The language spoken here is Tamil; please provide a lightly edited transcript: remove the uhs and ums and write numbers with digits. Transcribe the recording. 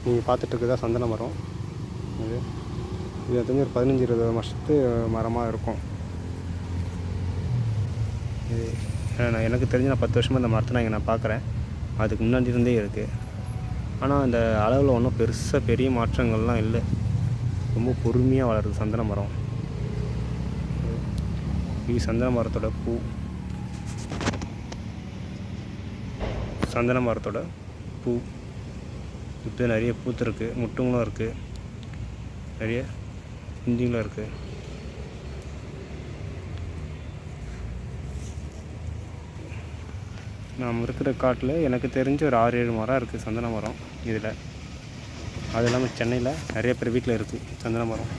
நீங்கள் பார்த்துட்டு இருக்குதா சந்தன மரம். இது இது தெரிஞ்சு ஒரு 15-20 வருஷத்து மரமாக இருக்கும். இது எனக்கு தெரிஞ்சு நான் 10 வருஷமாக இந்த மரத்தை நான் பார்க்குறேன். அதுக்கு முன்னாடி இருந்தே இருக்குது. ஆனால் அந்த அளவில் ஒன்றும் பெரிய மாற்றங்கள்லாம் இல்லை. ரொம்ப பொறுமையாக வளருது சந்தன மரம். இது சந்தன மரத்தோட பூ. சந்தன மரத்தோட பூ இப்போ நிறைய பூத்துருக்கு, முட்டுங்களும் இருக்குது, நிறைய குஞ்சுங்களும் இருக்குது. நாம் இருக்கிற காட்டில் எனக்கு தெரிஞ்ச ஒரு 6-7 மரம் இருக்குது சந்தன மரம் இதில். அது இல்லாமல் சென்னையில் நிறைய பேர் வீட்டில் இருக்குது சந்தன மரம்.